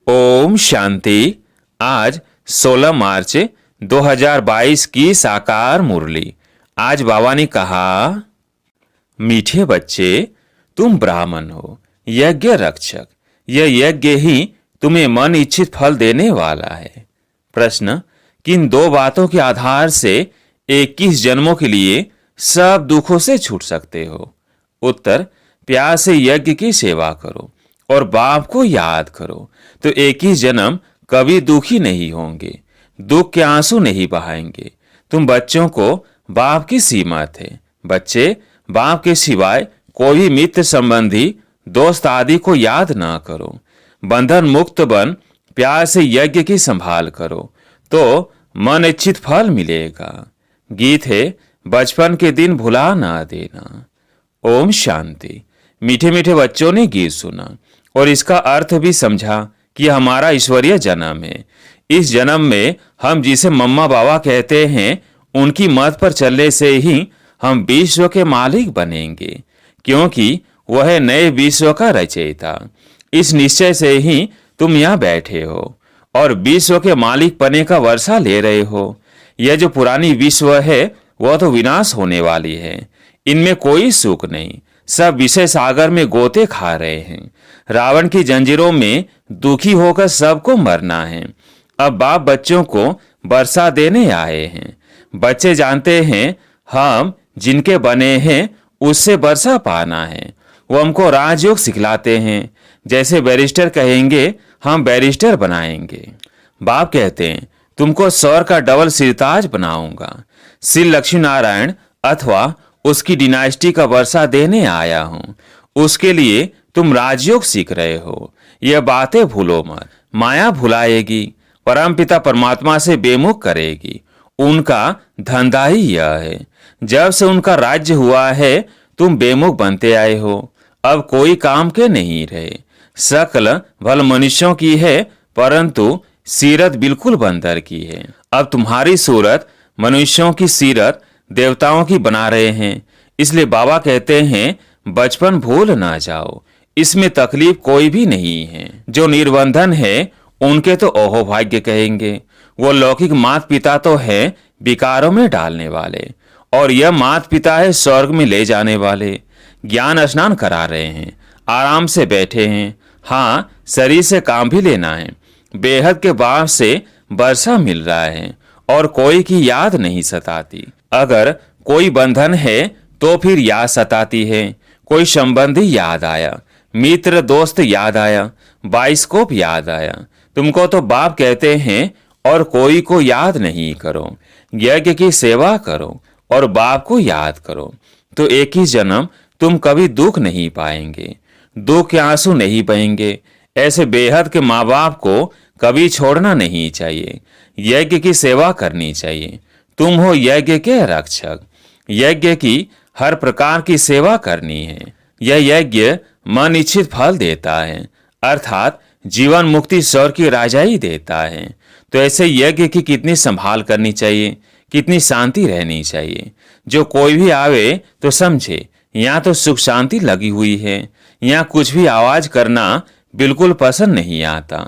ओम शांति। आज 16 मार्च 2022 की साकार मुरली। आज बाबा ने कहा, मीठे बच्चे, तुम ब्राह्मण हो, यज्ञ रक्षक। यह यज्ञ ही तुम्हें मन इच्छित फल देने वाला है। प्रश्न, किन दो बातों के आधार से 21 जन्मों के लिए सब दुखों से छूट सकते हो? उत्तर, प्यार से यज्ञ की सेवा करो और बाप को याद करो तो 21 जन्म कभी दुखी नहीं होंगे, दुख के आंसू नहीं बहाएंगे। तुम बच्चों को बाप की सीमा थे। बच्चे, बाप के सिवाय कोई भी मित्र संबंधी दोस्त आदि को याद ना करो। बंधन मुक्त बन प्यार से यज्ञ की संभाल करो तो मन इच्छित फल मिलेगा। गीत है, बचपन के दिन भुला ना देना। ओम शांति। मीठे मीठे बच्चों ने गीत सुना और इसका अर्थ भी समझा कि हमारा ईश्वरीय जन्म है। इस जन्म में हम जिसे मम्मा बाबा कहते हैं, उनकी मत पर चलने से ही हम विश्व के मालिक बनेंगे, क्योंकि वह नए विश्व का रचयिता। इस निश्चय से ही तुम यहाँ बैठे हो और विश्व के मालिक बने का वर्षा ले रहे हो। यह जो पुरानी विश्व है वह तो विनाश होने वाली है। इनमें कोई सुख नहीं, सब विषय सागर में गोते खा रहे हैं। रावण की जंजीरों में दुखी होकर सबको मरना है। अब बाप बच्चों को वर्षा देने आए हैं। बच्चे जानते हैं हम जिनके बने हैं उससे वर्षा पाना है। वो हमको राजयोग सिखलाते हैं। जैसे बैरिस्टर कहेंगे हम बैरिस्टर बनाएंगे। बाप कहते हैं तुमको सौर का डबल सिरताज बनाऊंगा। श्री लक्ष्मी नारायण अथवा उसकी डिनास्टी का वर्षा देने आया हूं। उसके लिए तुम राजयोग सीख रहे हो। यह बातें भूलो मत। माया भुलाएगी, परमपिता परमात्मा से बेमुख करेगी। उनका धंधा ही यह है। जब से उनका राज्य हुआ है तुम बेमुख बनते आए हो। अब कोई काम के नहीं रहे। शकल भल मनुष्यों की है परंतु सीरत बिल्कुल बंदर की है। अब तुम्हारी सूरत मनुष्यों की सीरत देवताओं की बना रहे हैं। इसलिए बाबा कहते हैं बचपन भूल ना जाओ। इसमें तकलीफ कोई भी नहीं है। जो निर्बंधन है उनके तो ओहो भाग्य कहेंगे। वो लौकिक माता पिता तो है विकारों में डालने वाले, और यह माता पिता है स्वर्ग में ले जाने वाले। ज्ञान स्नान करा रहे हैं, आराम से बैठे हैं। हाँ, शरीर से काम भी लेना है। बेहद के बाप से वर्षा मिल रहा है और कोई की याद नहीं सताती। अगर कोई बंधन है तो फिर याद सताती है। कोई संबंधी याद आया, मित्र दोस्त याद आया, बाइस्कोप याद आया। तुमको तो बाप कहते हैं और कोई को याद नहीं करो। यज्ञ की सेवा करो और बाप को याद करो तो एक ही जन्म तुम कभी दुख नहीं पाएंगे, दुख के आंसू नहीं बहेंगे। ऐसे बेहद के माँ बाप को कभी छोड़ना नहीं चाहिए। यज्ञ की सेवा करनी चाहिए। तुम हो यज्ञ के रक्षक। यज्ञ की हर प्रकार की सेवा करनी है। यह यज्ञ मन इच्छित फल देता है, अर्थात जीवन मुक्ति स्वर्ग की राजाई देता है। तो ऐसे यज्ञ की कितनी संभाल करनी चाहिए, कितनी शांति रहनी चाहिए। जो कोई भी आवे तो समझे यहाँ तो सुख शांति लगी हुई है। यहाँ कुछ भी आवाज करना बिल्कुल पसंद नहीं आता।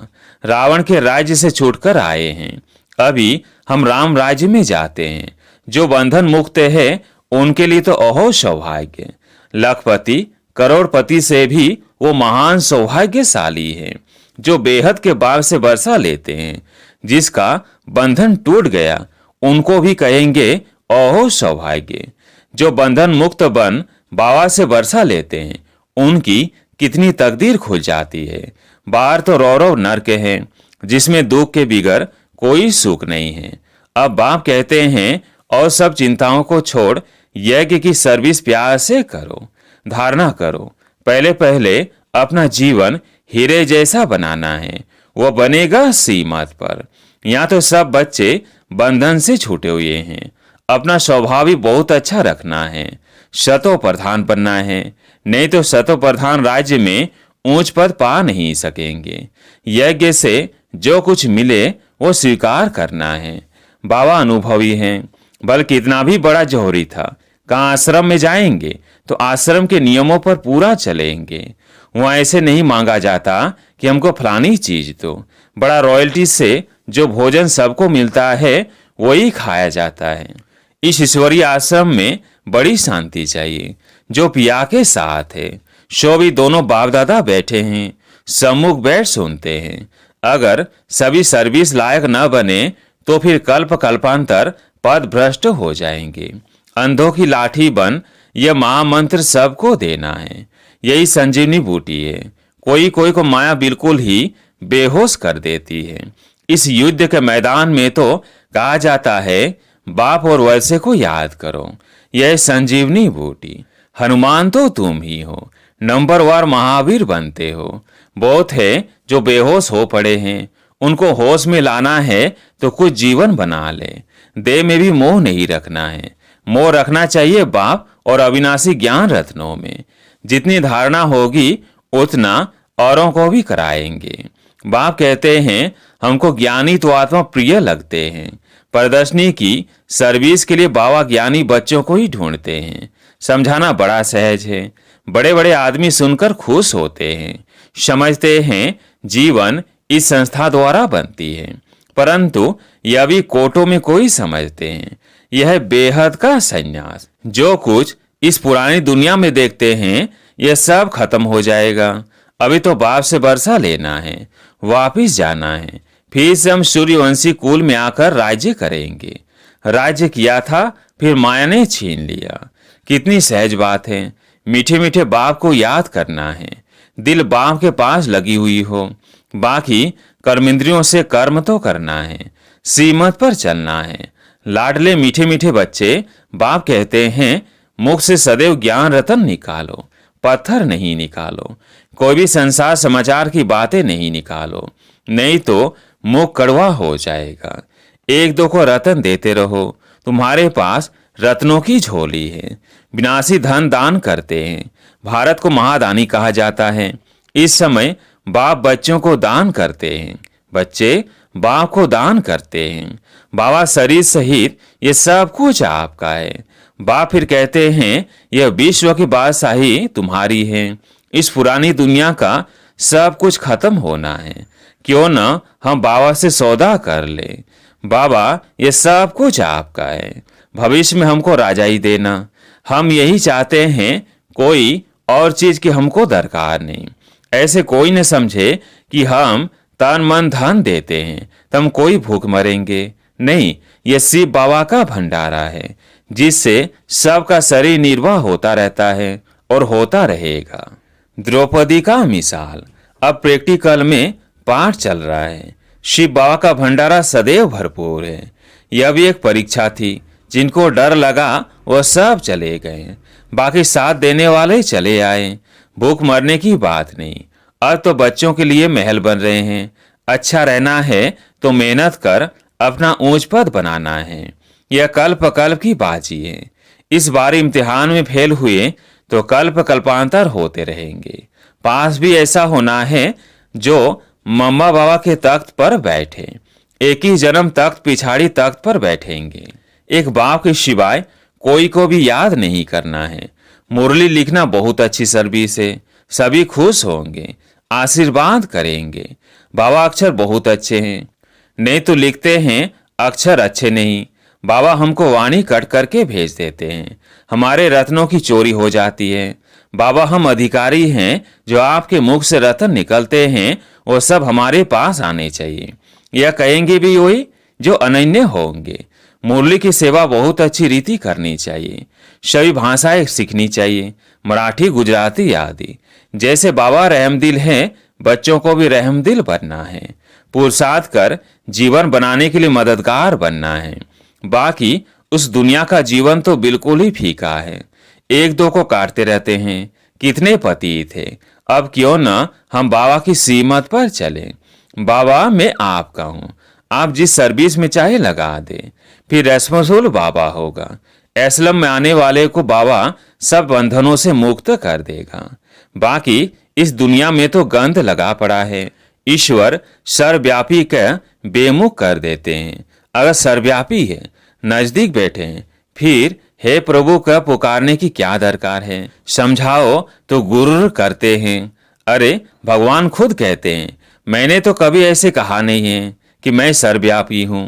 रावण के राज्य से छूटकर आए हैं, अभी हम राम राज्य में जाते हैं। जो बंधन मुक्त है उनके लिए तो अहो सौभाग्य। लखपति करोड़पति से भी वो महान सौभाग्यशाली है जो बेहद के बाप से वर्षा लेते हैं। जिसका बंधन टूट गया उनको भी कहेंगे अहो सौभाग्य। जो बंधन मुक्त बन बाबा से वर्षा लेते हैं उनकी कितनी तकदीर खुल जाती है। बाहर तो रौरव नर्क है जिसमें दुख के बिगर कोई सुख नहीं है। अब बाप कहते हैं और सब चिंताओं को छोड़ यज्ञ की सर्विस प्यार से करो। धारणा करो, पहले पहले अपना जीवन हीरे जैसा बनाना है। वो बनेगा सीमत पर। यहाँ तो सब बच्चे बंधन से छूटे हुए हैं। अपना स्वभाव भी बहुत अच्छा रखना है। शतो प्रधान बनना है, नहीं तो शतो प्रधान राज्य में ऊंच पद पा नहीं सकेंगे। यज्ञ से जो कुछ मिले वो स्वीकार करना है। बाबा अनुभवी हैं, बल्कि इतना भी बड़ा जौहरी था। कहाँ आश्रम में जाएंगे तो आश्रम के नियमों पर पूरा चलेंगे। वहाँ ऐसे नहीं मांगा जाता कि हमको फलानी चीज दो। बड़ा रॉयल्टी से जो भोजन सबको मिलता है वही खाया जाता है। इस ईश्वरीय आश्रम में बड़ी शांति चाहिए। जो पिया के साथ है, सो भी दोनों बाप दादा बैठे हैं, सम्मुख बैठ सुनते हैं। अगर सभी सर्विस लायक न बने तो फिर कल्प कल्पांतर पद भ्रष्ट हो जाएंगे। अंधों की लाठी बन, यह महामंत्र सबको देना है। यही संजीवनी बूटी है। कोई कोई को माया बिल्कुल ही बेहोश कर देती है। इस युद्ध के मैदान में तो कहा जाता है, बाप और वैसे को याद करो। यह संजीवनी बूटी। हनुमान तो तुम ही हो, नंबरवार महावीर बनते हो। बहुत है जो बेहोश हो पड़े हैं, उनको होश में लाना है तो कुछ जीवन बना ले। देह में भी मोह नहीं रखना है। मोह रखना चाहिए बाप और अविनाशी ज्ञान रत्नों में। जितनी धारणा होगी उतना औरों को भी कराएंगे। बाप कहते हैं, हमको ज्ञानी तो आत्मा प्रिय लगते हैं। प्रदर्शनी की सर्विस के लिए बाबा ज्ञानी बच्चों को ही ढूंढते हैं। समझाना बड़ा सहज है। बड़े बड़े आदमी सुनकर खुश होते हैं, समझते हैं जीवन इस संस्था द्वारा बनती है। परंतु यह भी कोटों में कोई समझते हैं। यह बेहद का संन्यास। जो कुछ इस पुरानी दुनिया में देखते हैं यह सब खत्म हो जाएगा। अभी तो बाप से बरसा लेना है, वापिस जाना है। फिर से हम सूर्यवंशी कुल में आकर राज्य करेंगे। राज्य किया था, फिर माया ने छीन लिया। कितनी सहज बात है। मीठे मीठे बाप को याद करना है। दिल बाप के पास लगी हुई हो। बाकी कर्मेंद्रियों से कर्म तो करना है, सीमत पर चलना है। लाडले मीठे मीठे बच्चे, बाप कहते हैं, मुख से सदैव ज्ञान रतन निकालो, पत्थर नहीं निकालो। कोई भी संसार समाचार की बातें नहीं निकालो, नहीं तो मुख कड़वा हो जाएगा। एक दो को रतन देते रहो। तुम्हारे पास रत्नों की झोली है। विनाशी धन दान करते हैं। भारत को महादानी कहा जाता है। इस समय बाप बच्चों को दान करते हैं, बच्चे बाप को दान करते हैं। बाबा शरीर सहित ये सब कुछ आपका है। बाप फिर कहते हैं, यह विश्व की बादशाही तुम्हारी है। इस पुरानी दुनिया का सब कुछ खत्म होना है। क्यों न हम बाबा से सौदा कर ले। बाबा ये सब कुछ आपका है। भविष्य में हमको राजाई देना। हम यही चाहते हैं, कोई और चीज की हमको दरकार नहीं। ऐसे कोई न समझे कि हम तन मन धन देते हैं तब कोई भूख मरेंगे। नहीं, ये शिव बाबा का भंडारा है, जिससे सबका शरीर निर्वाह होता रहता है और होता रहेगा। द्रौपदी का मिसाल। अब प्रैक्टिकल में पाठ चल रहा है। शिव बाबा का भंडारा सदैव भरपूर है। यह भी एक परीक्षा थी। जिनको डर लगा वह सब चले गए, बाकी साथ देने वाले चले आए। भूख मरने की बात नहीं। अब तो बच्चों के लिए महल बन रहे हैं। अच्छा रहना है तो मेहनत कर अपना ऊंच पद बनाना है। यह कल्प कल्प की बाजी है। इस बार इम्तिहान में फेल हुए तो कल्प कल्पांतर होते रहेंगे। पास भी ऐसा होना है जो मम्मा बाबा के तख्त पर बैठे। एक ही जन्म तख्त पिछाड़ी तख्त पर बैठेंगे। एक बाप के सिवाय कोई को भी याद नहीं करना है। मुरली लिखना बहुत अच्छी सर्विस है। सभी खुश होंगे, आशीर्वाद करेंगे। बाबा अक्षर बहुत अच्छे हैं, नहीं तो लिखते हैं अक्षर अच्छे नहीं। बाबा हमको वाणी कट करके भेज देते हैं। हमारे रत्नों की चोरी हो जाती है। बाबा हम अधिकारी हैं, जो आपके मुख से रत्न निकलते हैं वो सब हमारे पास आने चाहिए। यह कहेंगे भी वही जो अनन्य होंगे। मुरली की सेवा बहुत अच्छी रीति करनी चाहिए। सभी भाषाएं सीखनी चाहिए, मराठी, गुजराती आदि। जैसे बाबा रहमदिल हैं, बच्चों को भी रहमदिल बनना है। पुरुषार्थ कर जीवन बनाने के लिए मददगार बनना है। बाकी उस दुनिया का जीवन तो बिल्कुल ही फीका है। एक दो को काटते रहते हैं। कितने पति थे। अब क्यों न हम बाबा की सीमत पर चलें। बाबा मैं आपका हूँ, आप जिस सर्विस में चाहे लगा दे। फिर रेस्पॉन्सिबल बाबा होगा। एस्लम में आने वाले को बाबा सब बंधनों से मुक्त कर देगा। बाकी इस दुनिया में तो गंध लगा पड़ा है। ईश्वर सर्वव्यापी का बेमुख कर देते हैं। अगर सर्वव्यापी है, नजदीक बैठे हैं, फिर हे प्रभु का पुकारने की क्या दरकार है। समझाओ तो गुरुर करते हैं। अरे भगवान खुद कहते हैं, मैंने तो कभी ऐसे कहा नहीं है कि मैं सर्वव्यापी हूँ।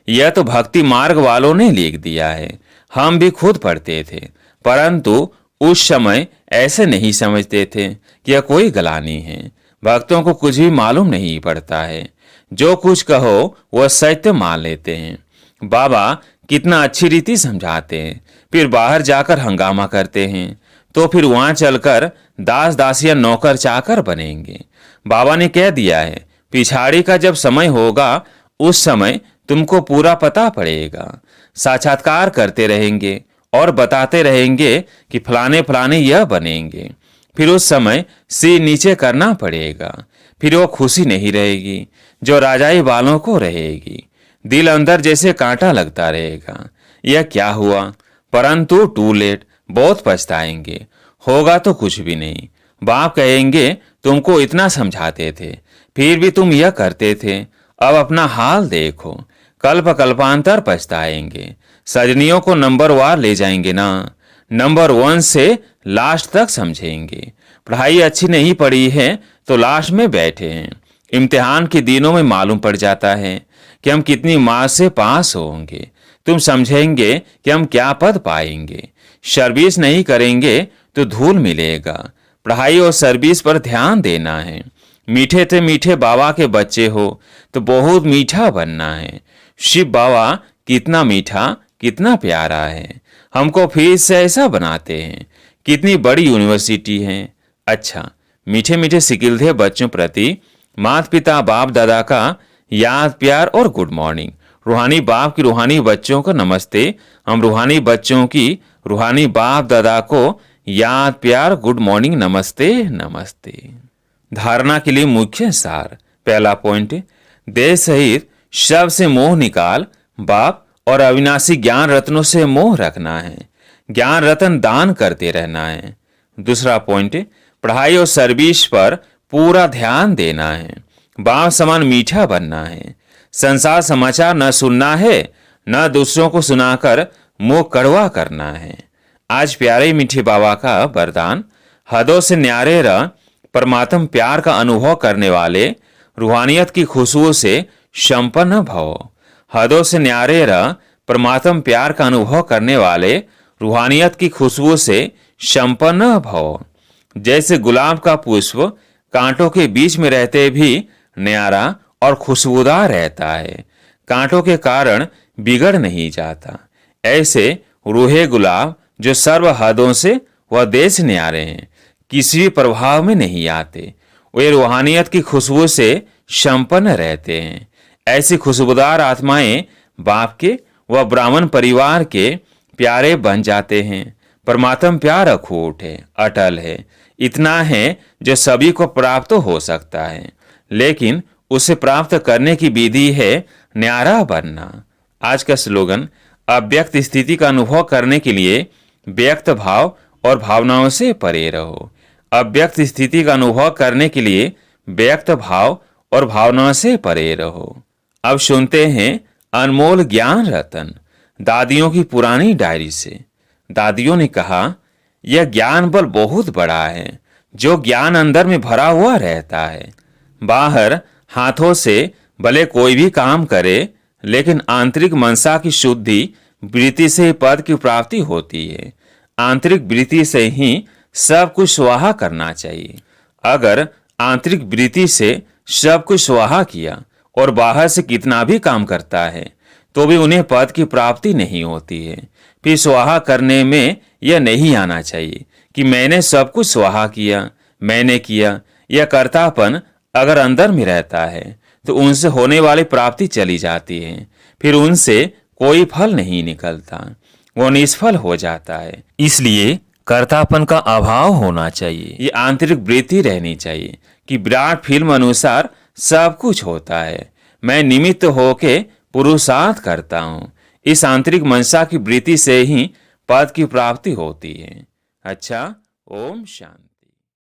यह तो भक्ति मार्ग वालों ने लिख दिया है, हम भी खुद पढ़ते थे, परंतु उस समय ऐसे नहीं समझते थे कि यह कोई गलानी है। भक्तों को कुछ भी मालूम नहीं पड़ता है, जो कुछ कहो वह सत्य मान लेते हैं। बाबा कितना अच्छी रीति समझाते हैं, फिर बाहर जाकर हंगामा करते हैं, तो फिर वहां चलकर दास दासिया नौकर चाकर बनेंगे। बाबा ने कह दिया है, पिछाड़ी का जब समय होगा उस समय तुमको पूरा पता पड़ेगा। साक्षात्कार करते रहेंगे और बताते रहेंगे कि फलाने फलाने यह बनेंगे। फिर उस समय सिर नीचे करना पड़ेगा। फिर वो खुशी नहीं रहेगी जो राजाई वालों को रहेगी। दिल अंदर जैसे कांटा लगता रहेगा, यह क्या हुआ, परंतु टू लेट, बहुत पछताएंगे। होगा तो कुछ भी नहीं। बाप कहेंगे तुमको इतना समझाते थे, फिर भी तुम यह करते थे, अब अपना हाल देखो। कल्प कल्पांतर पछताएंगे। सजनियों को नंबर वार ले जाएंगे ना, नंबर 1 से लास्ट तक समझेंगे। पढ़ाई अच्छी नहीं पड़ी है तो लास्ट में बैठे हैं। इम्तिहान के दिनों में मालूम पड़ जाता है कि हम कितनी मार्क्स से पास होंगे। तुम समझेंगे कि हम क्या पद पाएंगे। सर्विस नहीं करेंगे तो धूल मिलेगा। पढ़ाई और सर्विस पर ध्यान देना है। मीठे से मीठे बाबा के बच्चे हो तो बहुत मीठा बनना है। शिव बाबा कितना मीठा, कितना प्यारा है, हमको फिर से ऐसा बनाते हैं। कितनी बड़ी यूनिवर्सिटी है। अच्छा, मीठे मीठे सिकिलधे बच्चों प्रति माता पिता बाप दादा का याद प्यार और गुड मॉर्निंग। रूहानी बाप की रूहानी बच्चों को नमस्ते। हम रूहानी बच्चों की रूहानी बाप दादा को याद प्यार गुड मॉर्निंग नमस्ते नमस्ते। धारणा के लिए मुख्य सार। पहला पॉइंट, देह सहित शव से मोह निकाल। बाप और अविनाशी ज्ञान रत्नों से मोह रखना है। ज्ञान रत्न दान करते रहना है। दूसरा पॉइंट, पढ़ाई और सर्विस पर पूरा ध्यान देना है। बाप समान मीठा बनना है। संसार समाचार न सुनना है, न दूसरों को सुनाकर मुंह कड़वा करना है। आज प्यारे मीठे बाबा का वरदान, हदों से न्यारे रह। परमात्म प्यार का अनुभव करने वाले रूहानियत की खुशबू से संपन्न भव। हदों से न्यारे रह। परमात्म प्यार का अनुभव करने वाले रूहानियत की खुशबू से संपन्न भव। जैसे गुलाब का पुष्प कांटों के बीच में रहते भी न्यारा और खुशबूदार रहता है, कांटों के कारण बिगड़ नहीं जाता, ऐसे रूहे गुलाब जो सर्व हदों से व देश न्यारे हैं, किसी भी प्रभाव में नहीं आते, वे रूहानियत की खुशबू से संपन्न रहते हैं। ऐसी खुशबूदार आत्माएं बाप के व ब्राह्मण परिवार के प्यारे बन जाते हैं। परमात्म प्यार अखूट है, अटल है। इतना है जो सभी को प्राप्त हो सकता है, लेकिन उसे प्राप्त करने की विधि है न्यारा बनना। आज का स्लोगन, अव्यक्त स्थिति का अनुभव करने के लिए व्यक्त भाव और भावनाओं से परे रहो। अव्यक्त स्थिति का अनुभव करने के लिए व्यक्त भाव और भावनाओं से परे रहो। अब सुनते हैं अनमोल ज्ञान रतन, दादियों की पुरानी डायरी से। दादियों ने कहा, यह ज्ञान बल बहुत बड़ा है, जो ज्ञान अंदर में भरा हुआ रहता है। बाहर हाथों से भले कोई भी काम करे, लेकिन आंतरिक मनसा की शुद्धि वृत्ति से पद की प्राप्ति होती है। आंतरिक वृत्ति से ही सब कुछ स्वाहा करना चाहिए। अगर आंतरिक वृत्ति से सब कुछ स्वाहा किया और बाहर से कितना भी काम करता है तो भी उन्हें पद की प्राप्ति नहीं होती है। फिर स्वाहा करने में यह नहीं आना चाहिए कि मैंने सब कुछ स्वाहा किया, मैंने किया। यह कर्तापन अगर अंदर में रहता है तो उनसे होने वाली प्राप्ति चली जाती है, फिर उनसे कोई फल नहीं निकलता, वो निष्फल हो जाता है। इसलिए कर्तापन का अभाव होना चाहिए। ये आंतरिक वृत्ति रहनी चाहिए कि विराट फिल्म अनुसार सब कुछ होता है, मैं निमित्त होके पुरुषार्थ करता हूँ। इस आंतरिक मनसा की वृत्ति से ही पद की प्राप्ति होती है। अच्छा, ओम शांति।